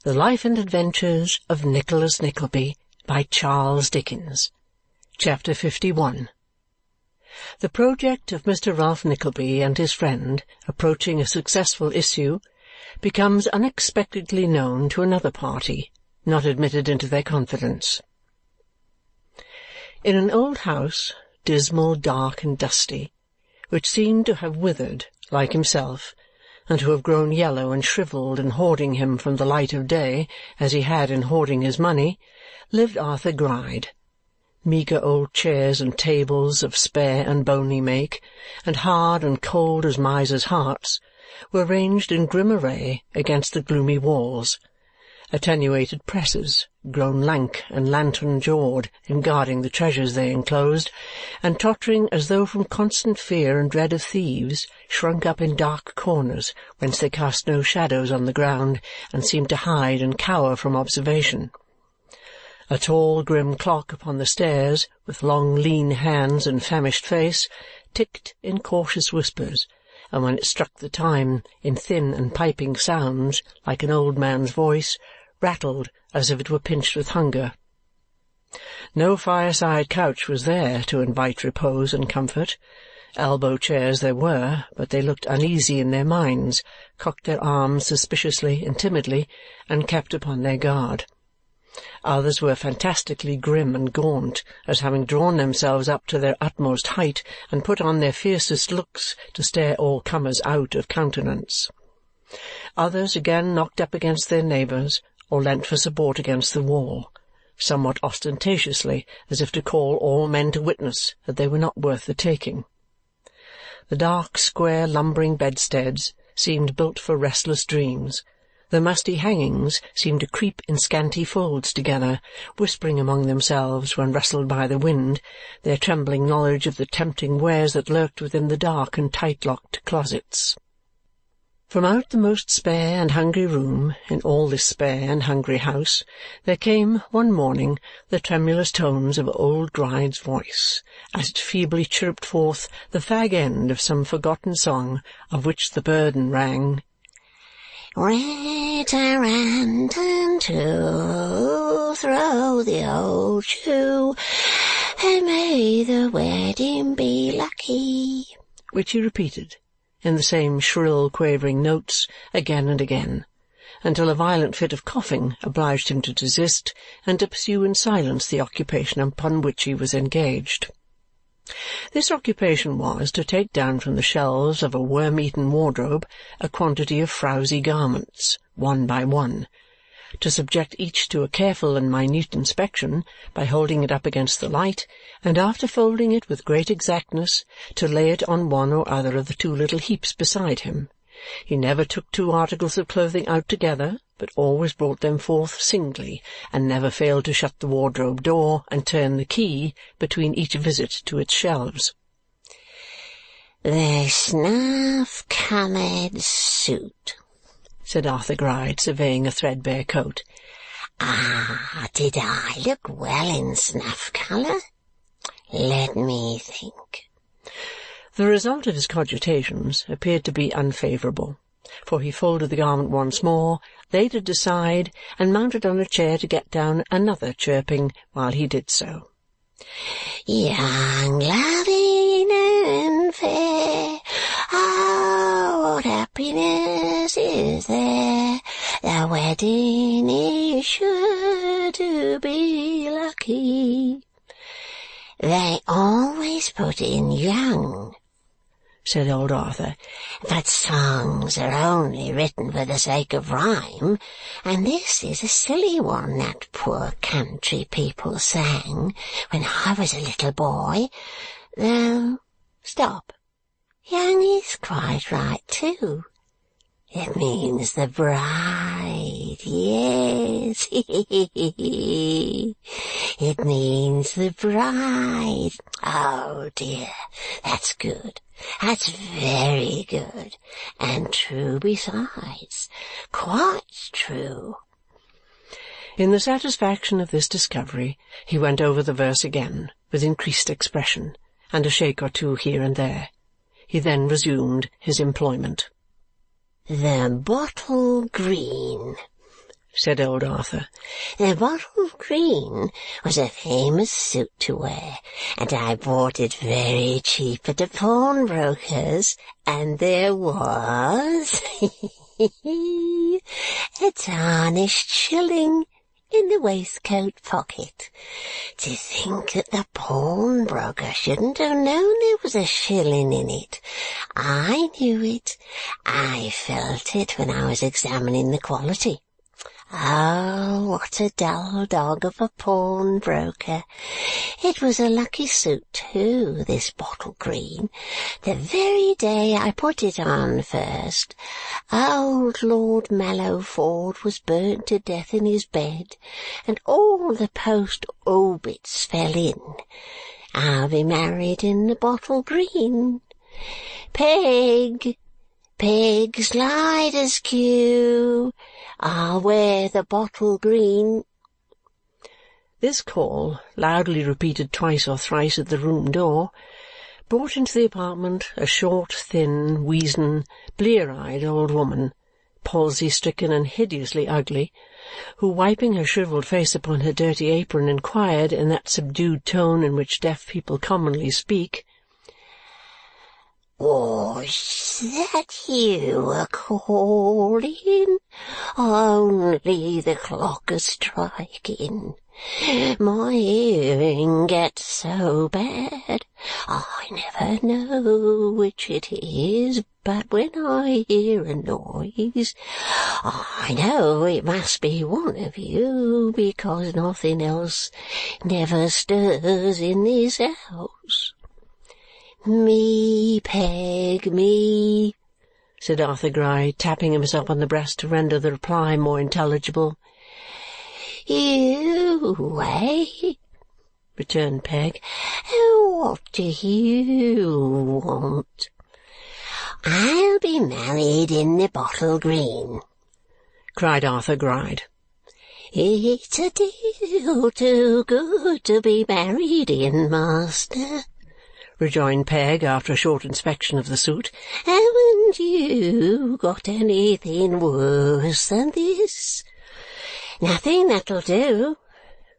The Life and Adventures of Nicholas Nickleby by Charles Dickens. Chapter 51. The project of Mr. Ralph Nickleby and his friend approaching a successful issue becomes unexpectedly known to another party, not admitted into their confidence. In an old house, dismal, dark, and dusty, which seemed to have withered like himself, and to have grown yellow and shrivelled in hoarding him from the light of day as he had in hoarding his money, lived Arthur Gride. Meagre old chairs and tables of spare and bony make, and hard and cold as misers' hearts, were ranged in grim array against the gloomy walls. Attenuated presses, grown lank and lantern-jawed in guarding the treasures they enclosed, and tottering as though from constant fear and dread of thieves, shrunk up in dark corners whence they cast no shadows on the ground and seemed to hide and cower from observation. A tall grim clock upon the stairs, with long lean hands and famished face, ticked in cautious whispers, and when it struck the time in thin and piping sounds like an old man's voice, rattled as if it were pinched with hunger. No fireside couch was there to invite repose and comfort. Elbow chairs there were, but they looked uneasy in their minds, cocked their arms suspiciously and timidly, and kept upon their guard. Others were fantastically grim and gaunt, as having drawn themselves up to their utmost height and put on their fiercest looks to stare all comers out of countenance. Others again knocked up against their neighbours, or leant for support against the wall, somewhat ostentatiously, as if to call all men to witness that they were not worth the taking. The dark, square, lumbering bedsteads seemed built for restless dreams. The musty hangings seemed to creep in scanty folds together, whispering among themselves when rustled by the wind, their trembling knowledge of the tempting wares that lurked within the dark and tight-locked closets. From out the most spare and hungry room in all this spare and hungry house there came, one morning, the tremulous tones of old Gride's voice, as it feebly chirruped forth the fag end of some forgotten song of which the burden rang, "Rat-a-rant-and-too, throw the old shoe, and may the wedding be lucky," which he repeated, in the same shrill, quavering notes, again and again, until a violent fit of coughing obliged him to desist and to pursue in silence the occupation upon which he was engaged. This occupation was to take down from the shelves of a worm-eaten wardrobe a quantity of frowsy garments, one by one, to subject each to a careful and minute inspection by holding it up against the light, and after folding it with great exactness, to lay it on one or other of the two little heaps beside him. He never took two articles of clothing out together, but always brought them forth singly, and never failed to shut the wardrobe door and turn the key between each visit to its shelves. "The snuff-coloured suit," said Arthur Gride, surveying a threadbare coat. "Ah, did I look well in snuff-colour? Let me think." The result of his cogitations appeared to be unfavourable, for he folded the garment once more, laid it aside, and mounted on a chair to get down another chirping while he did so. "Young, loving, and fair, ah, what happiness is there! The wedding is sure to be lucky." "They always put in young," said old Arthur, "but songs are only written for the sake of rhyme, and this is a silly one that poor country people sang when I was a little boy, though, stop, young is quite right too. It means the bride, yes, it means the bride. Oh dear, that's good. That's very good, and true besides, quite true." In the satisfaction of this discovery, he went over the verse again, with increased expression, and a shake or two here and there. He then resumed his employment. "The bottle green," said old Arthur. The bottle green was a famous suit to wear, and I bought it very cheap at a pawnbroker's, and there was a tarnished shilling in the waistcoat pocket. To think that the pawnbroker shouldn't have known there was a shilling in it. I knew it. I felt it when I was examining the quality. Oh, what a dull dog of a pawnbroker. It was a lucky suit, too, this bottle green. The very day I put it on first, old Lord Mallowford was burnt to death in his bed, and all the post obits fell in. I'll be married in the bottle green. Peg, slide askew. I'll wear the bottle green. This call, loudly repeated twice or thrice at the room door, brought into the apartment a short, thin, weazen, blear-eyed old woman, palsy-stricken and hideously ugly, who, wiping her shrivelled face upon her dirty apron, inquired, in that subdued tone in which deaf people commonly speak, "Was that you a-calling? Only the clock a-striking. My hearing gets so bad, I never know which it is, but when I hear a noise, I know it must be one of you, because nothing else never stirs in this house." "Me, Peg, me," said Arthur Gride, tapping himself on the breast to render the reply more intelligible. "You, eh?" returned Peg. "What do you want?" "I'll be married in the bottle green," cried Arthur Gride. "It's a deal too good to be married in, master," rejoined Peg after a short inspection of the suit. "Haven't you got anything worse than this?" "Nothing that'll do,"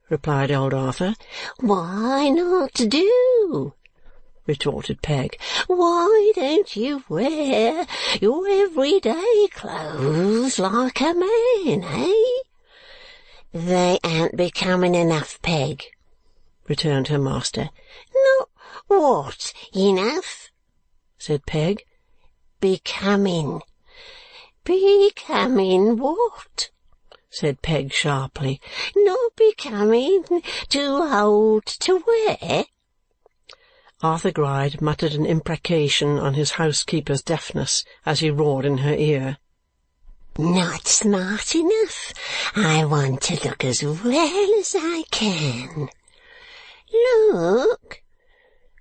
replied old Arthur. "Why not do?" retorted Peg. "Why don't you wear your everyday clothes like a man, eh?" "They ain't becoming enough, Peg," returned her master. "Not what enough?" said Peg. "Becoming." "Becoming what?" said Peg sharply. "Not becoming too old to wear?" Arthur Gride muttered an imprecation on his housekeeper's deafness as he roared in her ear. "Not smart enough. I want to look as well as I can." "Look!"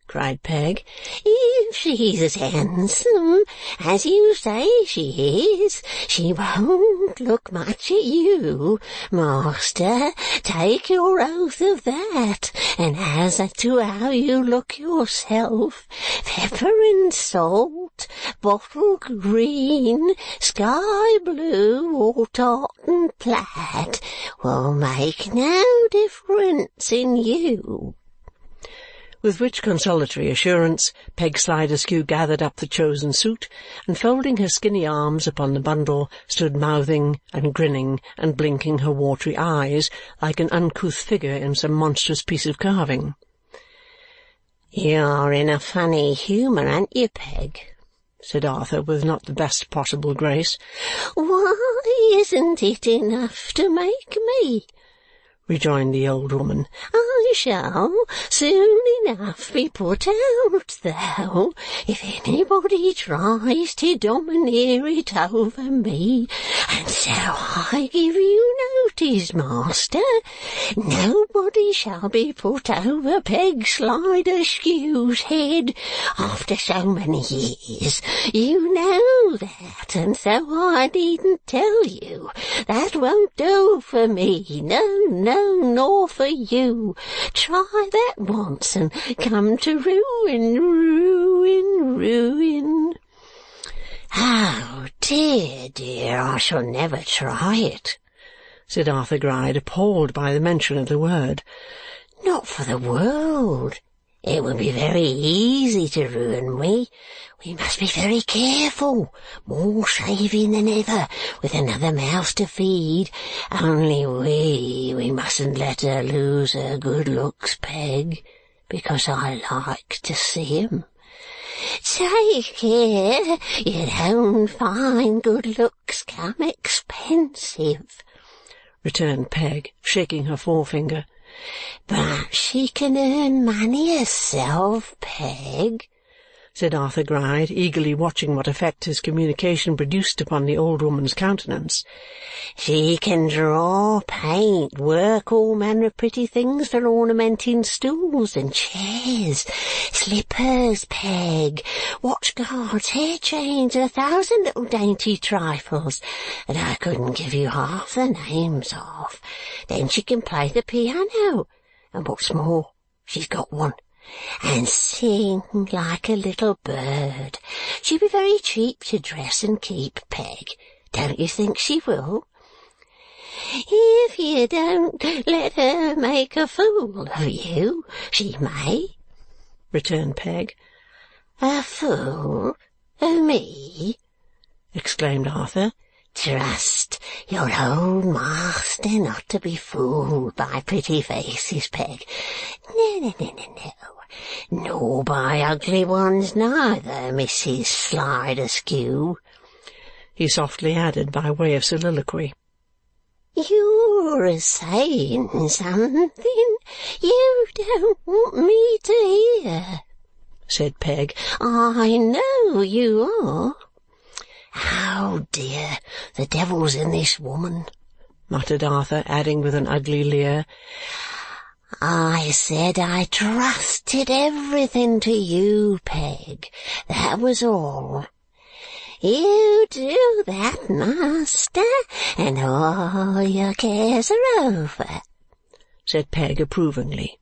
cried Peg. "If she's as handsome as you say she is, she won't look much at you, master. Take your oath of that. And as to how you look yourself, pepper and salt, bottle green, sky blue, or tartan plaid will make no difference in you." With which consolatory assurance, Peg Sliderskew gathered up the chosen suit, and folding her skinny arms upon the bundle, stood mouthing and grinning and blinking her watery eyes like an uncouth figure in some monstrous piece of carving. "You're in a funny humour, aren't you, Peg?" said Arthur with not the best possible grace. "Why, isn't it enough to make me?" rejoined the old woman. "I shall soon enough be put out, though, if anybody tries to domineer it over me, and so I give you notice, master. Nobody shall be put over Peg Sliderskew's head after so many years. You know that, and so I needn't tell you. That won't do for me. No, nor for you. Try that once and come to ruin. "Oh, dear, I shall never try it," said Arthur Gride, appalled by the mention of the word. "Not for the world. It would be very easy to ruin me. We must be very careful, more saving than ever, with another mouse to feed. Only we mustn't let her lose her good looks, Peg, because I like to see 'em. Take care you don't find good looks come expensive," returned Peg, shaking her forefinger. "But she can earn money herself, Peg," said Arthur Gride, eagerly watching what effect his communication produced upon the old woman's countenance. "She can draw, paint, work all manner of pretty things for ornamenting stools and chairs, slippers, Peg, watch guards, hair chains, and 1,000 little dainty trifles that I couldn't give you half the names of. Then she can play the piano, and what's more, she's got one, and sing like a little bird. She'll be very cheap to dress and keep, Peg. Don't you think she will?" "If you don't let her make a fool of you, she may," returned Peg. "A fool of me?" exclaimed Arthur. "Trust your old master not to be fooled by pretty faces, Peg. No. Nor by ugly ones neither, Mrs. Sliderskew," he softly added by way of soliloquy. "You're saying something you don't want me to hear," said Peg. "I know you are." "Oh, dear, the devil's in this woman," muttered Arthur, adding with an ugly leer, "I said I trusted everything to you, Peg. That was all." "You do that, master, and all your cares are over," said Peg approvingly.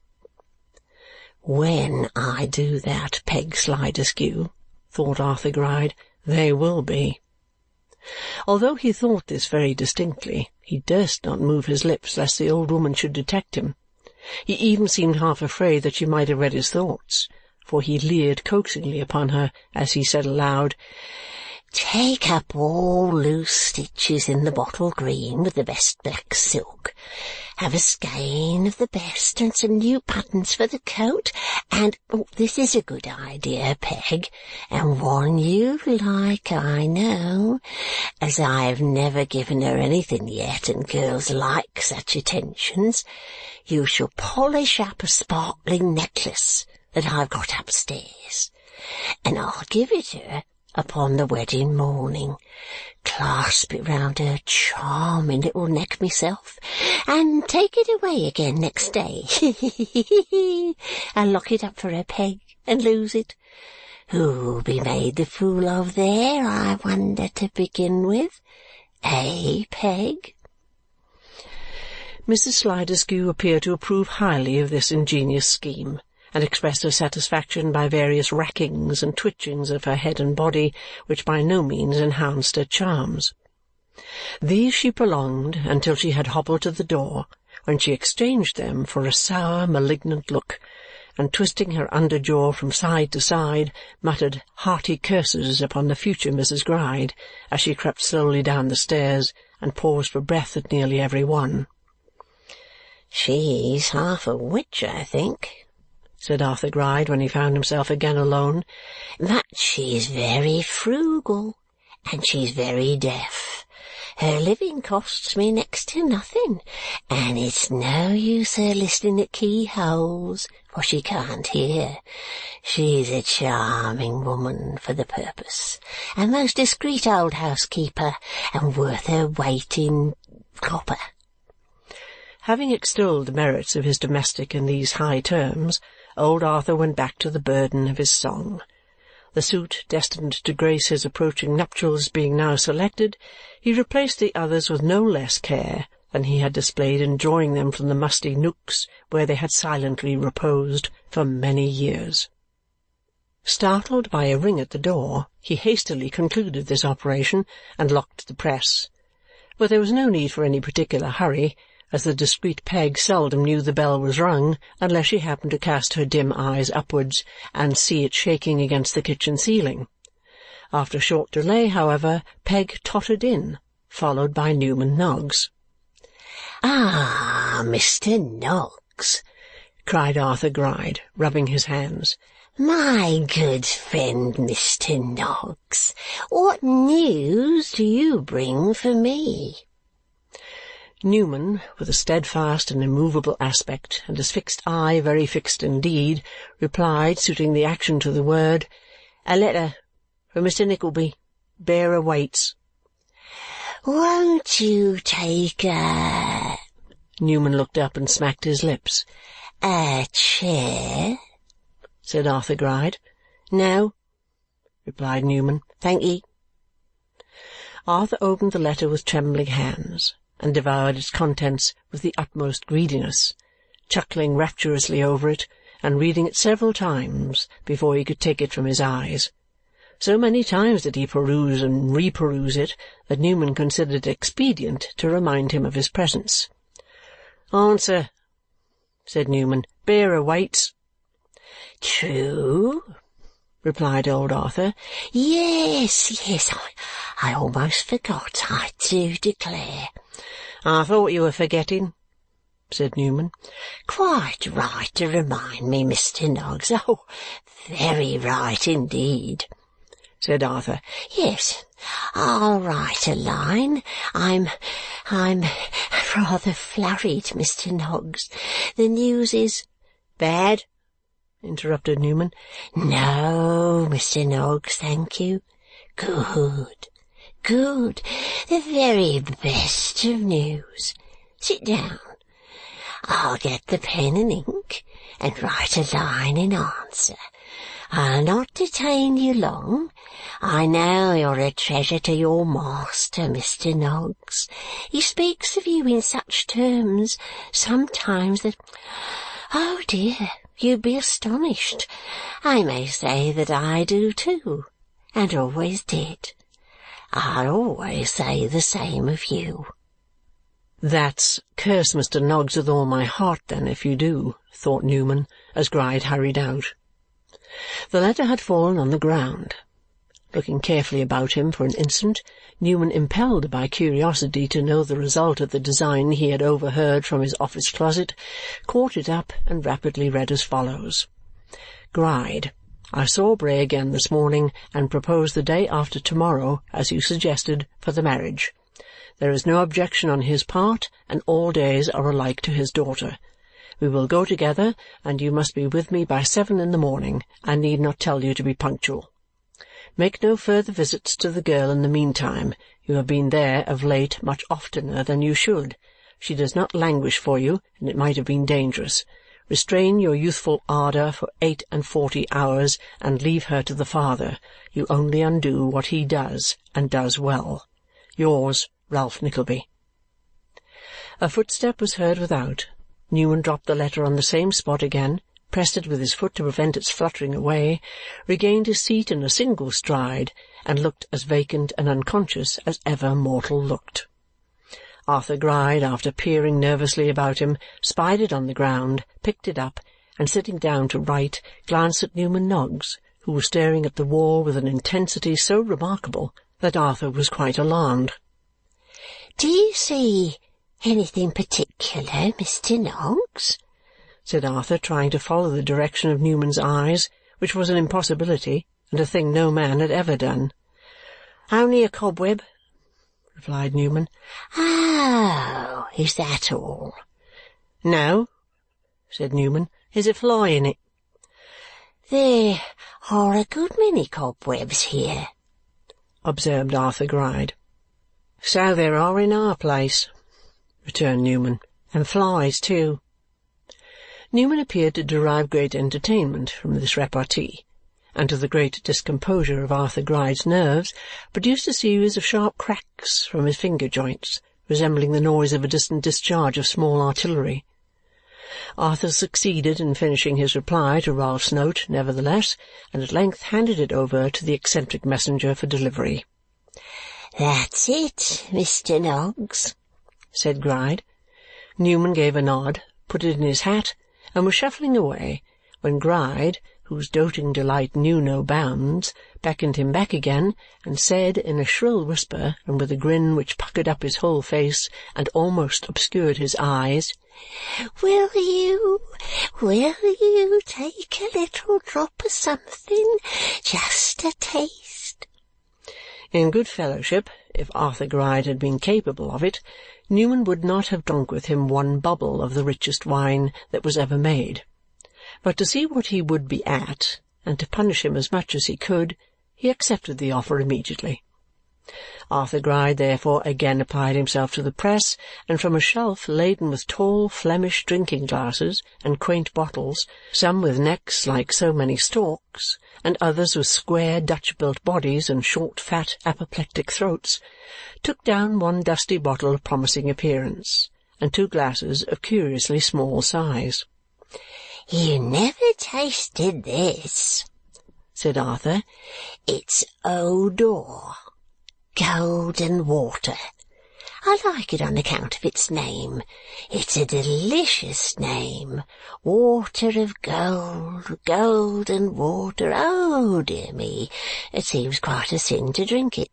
"When I do that, Peg Sliderskew," thought Arthur Gride, "they will be." Although he thought this very distinctly, he durst not move his lips lest the old woman should detect him. He even seemed half afraid that she might have read his thoughts, for he leered coaxingly upon her as he said aloud, "Take up all loose stitches in the bottle green with the best black silk. Have a skein of the best and some new buttons for the coat, and this is a good idea, Peg, and one you like, I know, as I have never given her anything yet, and girls like such attentions. You shall polish up a sparkling necklace that I've got upstairs, and I'll give it her upon the wedding morning, clasp it round her charming little neck myself, and take it away again next day, and lock it up for her, Peg, and lose it. Who'll be made the fool of there, I wonder, to begin with? Peg?" Mrs. Sliderskew appeared to approve highly of this ingenious scheme, and expressed her satisfaction by various rackings and twitchings of her head and body, which by no means enhanced her charms. These she prolonged until she had hobbled to the door, when she exchanged them for a sour, malignant look, and twisting her under jaw from side to side, muttered hearty curses upon the future Mrs. Gride as she crept slowly down the stairs and paused for breath at nearly every one. "She's half a witch, I think," said Arthur Gride when he found himself again alone, "but she's very frugal, and she's very deaf. Her living costs me next to nothing, and it's no use her listening at keyholes, for she can't hear. She's a charming woman for the purpose, a most discreet old housekeeper, and worth her weight in copper." Having extolled the merits of his domestic in these high terms, old Arthur went back to the burden of his song. The suit destined to grace his approaching nuptials being now selected, he replaced the others with no less care than he had displayed in drawing them from the musty nooks where they had silently reposed for many years. Startled by a ring at the door, he hastily concluded this operation and locked the press. But there was no need for any particular hurry, as the discreet Peg seldom knew the bell was rung unless she happened to cast her dim eyes upwards and see it shaking against the kitchen ceiling. After a short delay, however, Peg tottered in, followed by Newman Noggs. "Ah, Mr. Noggs!" cried Arthur Gride, rubbing his hands. "My good friend, Mr. Noggs, what news do you bring for me?" Newman, with a steadfast and immovable aspect, and his fixed eye very fixed indeed, replied, suiting the action to the word, "A letter from Mr. Nickleby. Bearer waits." "Won't you take a—" Newman looked up and smacked his lips. "A chair?" said Arthur Gride. "No," replied Newman. "Thank ye." Arthur opened the letter with trembling hands and devoured its contents with the utmost greediness, chuckling rapturously over it and reading it several times before he could take it from his eyes. So many times did he peruse and reperuse it that Newman considered it expedient to remind him of his presence. "Answer," said Newman. "Bearer waits." "True," replied old Arthur. Yes, I almost forgot, I do declare." "I thought you were forgetting," said Newman. "Quite right to remind me, Mr. Noggs. Oh, very right indeed," said Arthur. "Yes, I'll write a line. I'm rather flurried, Mr. Noggs. The news is—" "Bad?" interrupted Newman. "No, Mr. Noggs, thank you. Good, good. The very best of news. Sit down. I'll get the pen and ink and write a line in answer. I'll not detain you long. I know you're a treasure to your master, Mr. Noggs. He speaks of you in such terms sometimes that, oh dear, you'd be astonished. I may say that I do too, and always did. I'll always say the same of you." "That's curse Mr. Noggs with all my heart, then, if you do," thought Newman, as Gride hurried out. The letter had fallen on the ground. Looking carefully about him for an instant, Newman, impelled by curiosity to know the result of the design he had overheard from his office closet, caught it up and rapidly read as follows. "Gride, I saw Bray again this morning and proposed the day after to-morrow, as you suggested, for the marriage. There is no objection on his part, and all days are alike to his daughter. We will go together, and you must be with me by 7 in the morning, and need not tell you to be punctual. Make no further visits to the girl in the meantime. You have been there of late much oftener than you should. She does not languish for you, and it might have been dangerous. Restrain your youthful ardour for 48 hours, and leave her to the father. You only undo what he does, and does well. Yours, Ralph Nickleby." A footstep was heard without. Newman dropped the letter on the same spot again, pressed it with his foot to prevent its fluttering away, regained his seat in a single stride, and looked as vacant and unconscious as ever mortal looked. Arthur Gride, after peering nervously about him, spied it on the ground, picked it up, and sitting down to write, glanced at Newman Noggs, who was staring at the wall with an intensity so remarkable that Arthur was quite alarmed. "Do you see anything particular, Mr. Noggs?" said Arthur, trying to follow the direction of Newman's eyes, which was an impossibility and a thing no man had ever done. "Only a cobweb," replied Newman. "Oh, is that all?" "No," said Newman. "There's a fly in it." "There are a good many cobwebs here," observed Arthur Gride. "So there are in our place," returned Newman, "and flies too." Newman appeared to derive great entertainment from this repartee, and to the great discomposure of Arthur Gride's nerves, produced a series of sharp cracks from his finger-joints, resembling the noise of a distant discharge of small artillery. Arthur succeeded in finishing his reply to Ralph's note, nevertheless, and at length handed it over to the eccentric messenger for delivery. "That's it, Mr. Noggs," said Gride. Newman gave a nod, put it in his hat, and was shuffling away when Gride, whose doting delight knew no bounds, beckoned him back again and said in a shrill whisper and with a grin which puckered up his whole face and almost obscured his eyes, Will you take a little drop of something, just a taste?" In good fellowship, if Arthur Gride had been capable of it, Newman would not have drunk with him one bubble of the richest wine that was ever made. But to see what he would be at, and to punish him as much as he could, he accepted the offer immediately. Arthur Gride therefore again applied himself to the press, and from a shelf laden with tall Flemish drinking-glasses and quaint bottles, some with necks like so many storks, and others with square Dutch-built bodies and short, fat, apoplectic throats, took down one dusty bottle of promising appearance, and 2 glasses of curiously small size. "You never tasted this," said Arthur. "It's eau d'or, golden water. I like it on account of its name. It's a delicious name. Water of gold, golden water. Oh, dear me, it seems quite a sin to drink it."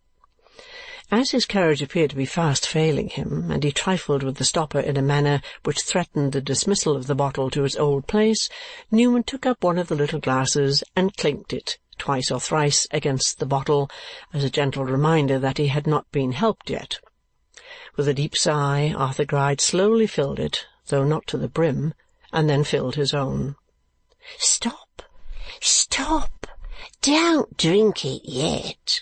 As his courage appeared to be fast failing him, and he trifled with the stopper in a manner which threatened the dismissal of the bottle to its old place, Newman took up one of the little glasses and clinked it twice or thrice against the bottle, as a gentle reminder that he had not been helped yet. With a deep sigh, Arthur Gride slowly filled it, though not to the brim, and then filled his own. Stop! Don't drink it yet,"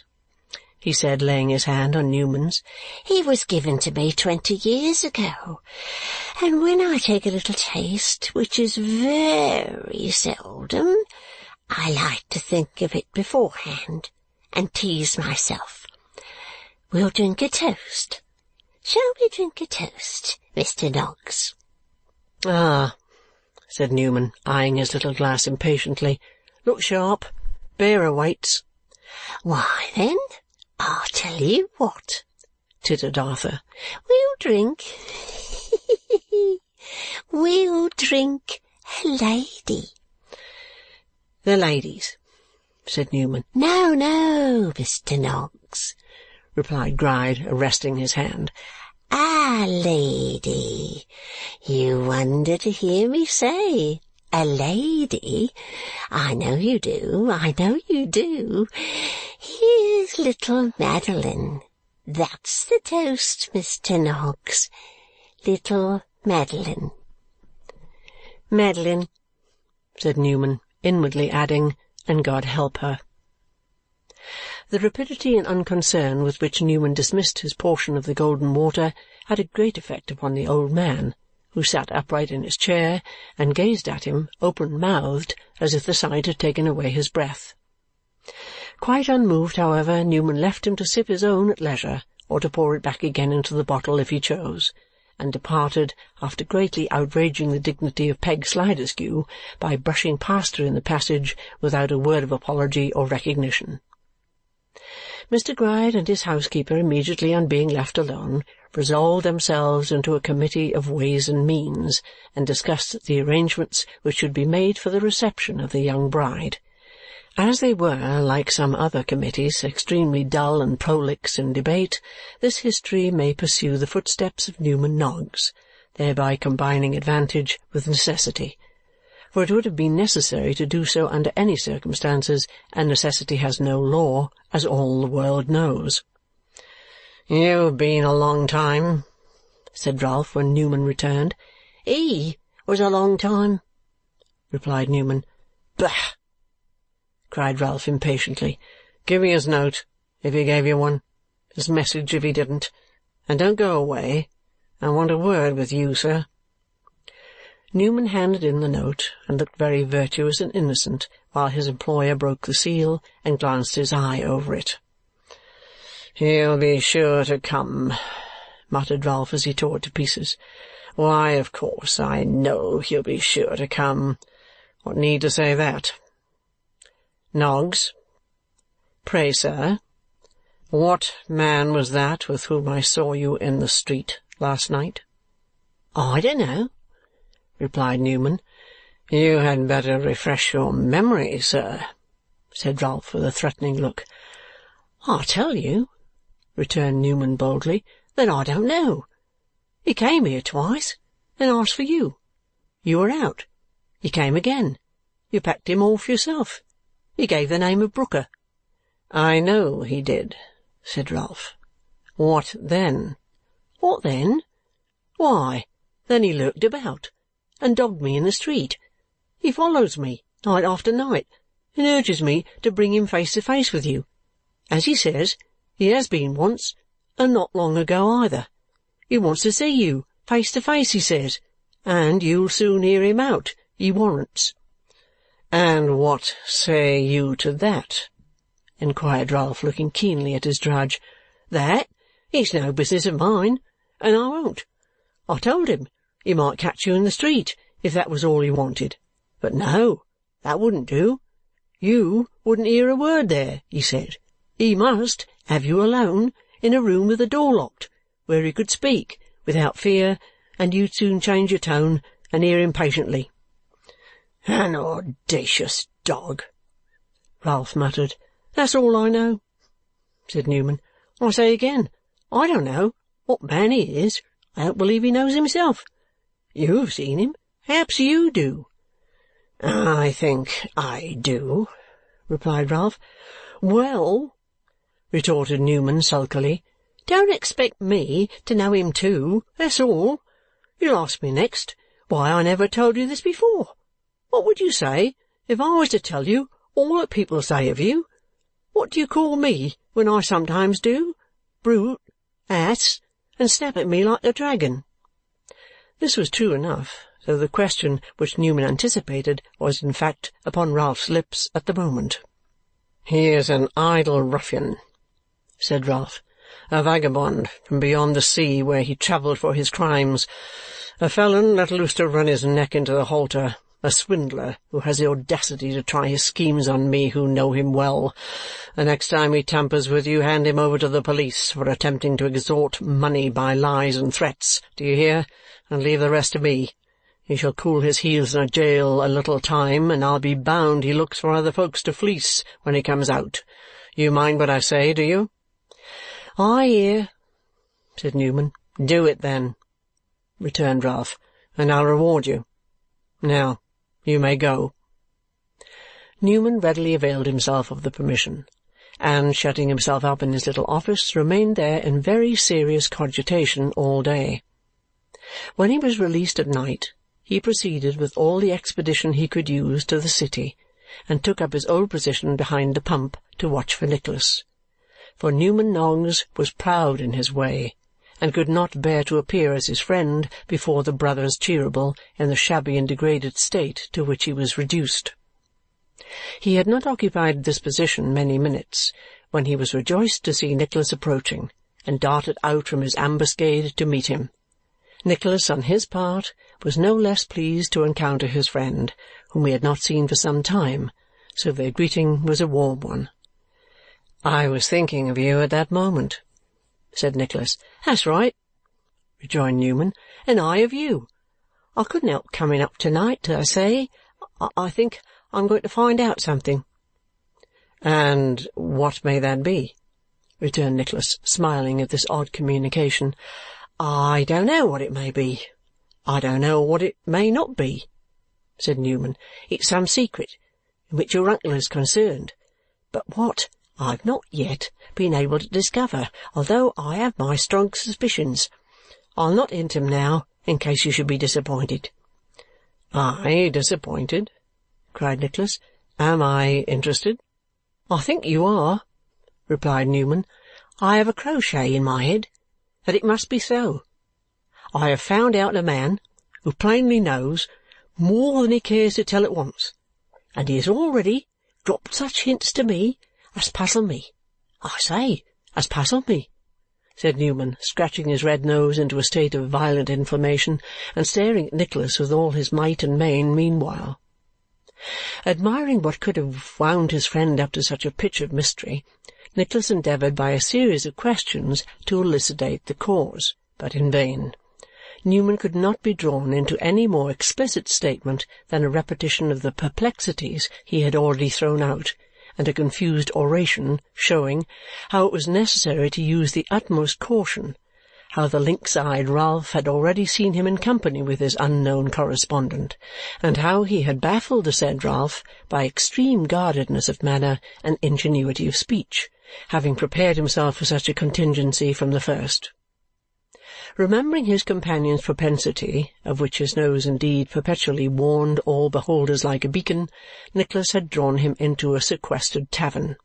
he said, laying his hand on Newman's. "It was given to me 20 years ago, and when I take a little taste, which is very seldom, I like to think of it beforehand and tease myself. We'll drink a toast. Shall we drink a toast, Mr. Noggs?" "Ah," said Newman, eyeing his little glass impatiently. "Look sharp. Bear awaits." "Why, then, I'll tell you what," tittered Arthur. We'll drink a lady." "The ladies," said Newman. No, Mr. Noggs," replied Gride, arresting his hand. "A lady. You wonder to hear me say a lady. I know you do. Here's little Madeline. That's the toast, Mr. Noggs. Little Madeline." "Madeline," said Newman, inwardly adding, "and God help her." The rapidity and unconcern with which Newman dismissed his portion of the golden water had a great effect upon the old man, who sat upright in his chair and gazed at him open-mouthed as if the sight had taken away his breath. Quite unmoved, however, Newman left him to sip his own at leisure or to pour it back again into the bottle if he chose, and departed after greatly outraging the dignity of Peg Sliderskew by brushing past her in the passage without a word of apology or recognition. Mr. Gride and his housekeeper, immediately on being left alone, resolved themselves into a committee of ways and means, and discussed the arrangements which should be made for the reception of the young bride. As they were, like some other committees, extremely dull and prolix in debate, this history may pursue the footsteps of Newman Noggs, thereby combining advantage with necessity. For it would have been necessary to do so under any circumstances, and necessity has no law, as all the world knows. "You've been a long time," said Ralph when Newman returned. "He was a long time," replied Newman. "Bah!" cried Ralph impatiently. "Give me his note, if he gave you one, his message if he didn't, and don't go away. I want a word with you, sir." Newman handed in the note and looked very virtuous and innocent while his employer broke the seal and glanced his eye over it. "He'll be sure to come," muttered Ralph as he tore it to pieces. "Why, of course, I know he'll be sure to come. What need to say that? Noggs." "Pray, sir." What man was that with whom I saw you in the street last night?" "I don't know," replied Newman. "You had better refresh your memory, sir," said Ralph with a threatening look. "I tell you," returned Newman boldly, "that I don't know. He came here twice and asked for you. You were out. He came again. You packed him off yourself. He gave the name of Brooker." "I know he did," said Ralph. "What then?" "What then? Why, then he lurked about and dogged me in the street. He follows me night after night and urges me to bring him face to face with you. As he says, he has been once, and not long ago either. He wants to see you face to face, he says, and you'll soon hear him out, he warrants." "And what say you to that?" inquired Ralph, looking keenly at his drudge. "That it's no business of mine, and I won't. I told him he might catch you in the street if that was all he wanted. But no, that wouldn't do. You wouldn't hear a word there, he said. He must have you alone in a room with the door locked, where he could speak without fear, and you'd soon change your tone and hear him patiently." "An audacious dog!" Ralph muttered. "That's all I know," said Newman. "I say again, I don't know what man he is. I don't believe he knows himself. You've seen him. Perhaps you do." "I think I do," replied Ralph. "Well," retorted Newman sulkily, "don't expect me to know him too, that's all. You'll ask me next why I never told you this before. What would you say if I was to tell you all that people say of you? What do you call me when I sometimes do? Brute, ass, and snap at me like the dragon." This was true enough, though the question which Newman anticipated was in fact upon Ralph's lips at the moment. "He is an idle ruffian," said Ralph, "a vagabond from beyond the sea where he travelled for his crimes, a felon let loose to run his neck into the halter, a swindler who has the audacity to try his schemes on me who know him well. The next time he tampers with you, hand him over to the police for attempting to extort money by lies and threats, do you hear, and leave the rest to me. He shall cool his heels in a jail a little time, and I'll be bound he looks for other folks to fleece when he comes out. You mind what I say, do you?" "I hear," said Newman. "Do it, then," returned Ralph, "and I'll reward you. Now, you may go." Newman readily availed himself of the permission, and, shutting himself up in his little office, remained there in very serious cogitation all day. When he was released at night, he proceeded with all the expedition he could use to the city, and took up his old position behind the pump to watch for Nicholas. For Newman Noggs was proud in his way, and could not bear to appear as his friend before the brothers Cheeryble in the shabby and degraded state to which he was reduced. He had not occupied this position many minutes when he was rejoiced to see Nicholas approaching, and darted out from his ambuscade to meet him. Nicholas, on his part, was no less pleased to encounter his friend, whom he had not seen for some time, so their greeting was a warm one. "I was thinking of you at that moment," said Nicholas. "That's right," rejoined Newman, "and I of you. I couldn't help coming up to-night, I say. I think I'm going to find out something." "And what may that be?" returned Nicholas, smiling at this odd communication. "I don't know what it may be. I don't know what it may not be," said Newman. "It's some secret in which your uncle is concerned, but what I've not yet been able to discover, although I have my strong suspicions. I'll not hint 'em now, in case you should be disappointed." "I disappointed?" cried Nicholas. "Am I interested?" "I think you are," replied Newman. "I have a crochet in my head that it must be so. I have found out a man who plainly knows more than he cares to tell at once, and he has already dropped such hints to me as puzzle me. I say, as puzzle me," said Newman, scratching his red nose into a state of violent inflammation and staring at Nicholas with all his might and main meanwhile. Admiring what could have wound his friend up to such a pitch of mystery, Nicholas endeavoured by a series of questions to elucidate the cause, but in vain. Newman could not be drawn into any more explicit statement than a repetition of the perplexities he had already thrown out, and a confused oration showing how it was necessary to use the utmost caution, how the lynx-eyed Ralph had already seen him in company with his unknown correspondent, and how he had baffled the said Ralph by extreme guardedness of manner and ingenuity of speech, having prepared himself for such a contingency from the first. Remembering his companion's propensity, of which his nose indeed perpetually warned all beholders like a beacon, Nicholas had drawn him into a sequestered tavern.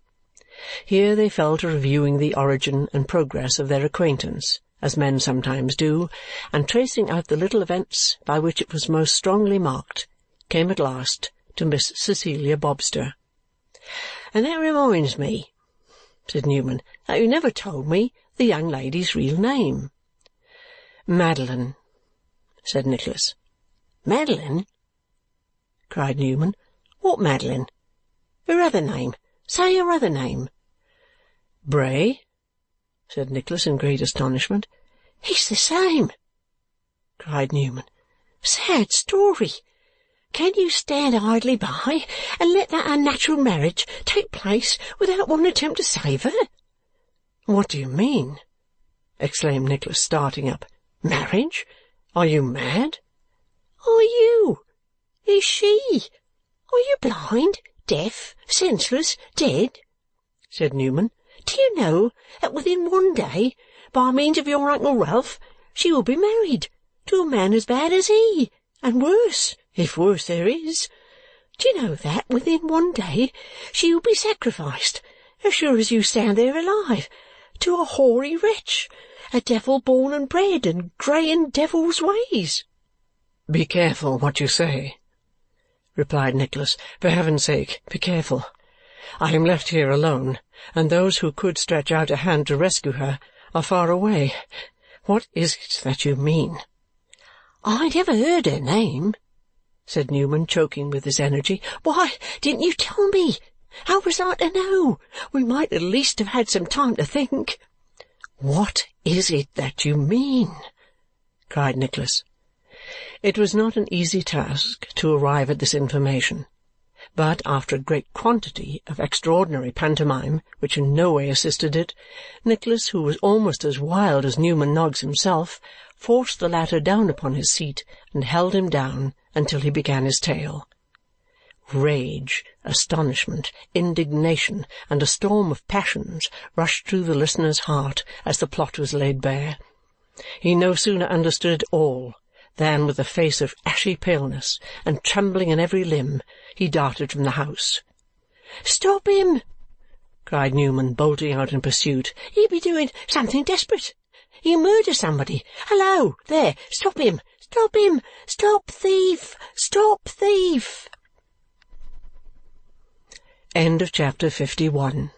Here they fell to reviewing the origin and progress of their acquaintance, as men sometimes do, and tracing out the little events by which it was most strongly marked, came at last to Miss Cecilia Bobster. "And that reminds me," said Newman, "that you never told me the young lady's real name." "Madeline," said Nicholas. "Madeline?" cried Newman. "What Madeline? Her other name. Say her other name." "Bray," said Nicholas in great astonishment. "It's the same!" cried Newman. "Sad story! Can you stand idly by and let that unnatural marriage take place without one attempt to save her?" "What do you mean?" exclaimed Nicholas, starting up. "Marriage? Are you mad?" "Are you? Is she? Are you blind, deaf, senseless, dead?" said Newman. "Do you know that within one day, by means of your Uncle Ralph, she will be married to a man as bad as he, and worse, if worse there is? Do you know that within one day she will be sacrificed, as sure as you stand there alive, to a hoary wretch, a devil born and bred, and grey in devil's ways?" "Be careful what you say," replied Nicholas. "For heaven's sake, be careful. I am left here alone, and those who could stretch out a hand to rescue her are far away. What is it that you mean?" "I never heard her name," said Newman, choking with his energy. "Why didn't you tell me? How was I to know? We might at least have had some time to think." "What is it that you mean?" cried Nicholas. It was not an easy task to arrive at this information, but after a great quantity of extraordinary pantomime, which in no way assisted it, Nicholas, who was almost as wild as Newman Noggs himself, forced the latter down upon his seat and held him down until he began his tale. Rage, astonishment, indignation, and a storm of passions rushed through the listener's heart as the plot was laid bare. He no sooner understood it all than, with a face of ashy paleness and trembling in every limb, he darted from the house. "Stop him!" cried Newman, bolting out in pursuit. "He'll be doing something desperate. He'll murder somebody. Hallo! There! Stop him! Stop him! Stop thief! Stop thief!" End of chapter 51.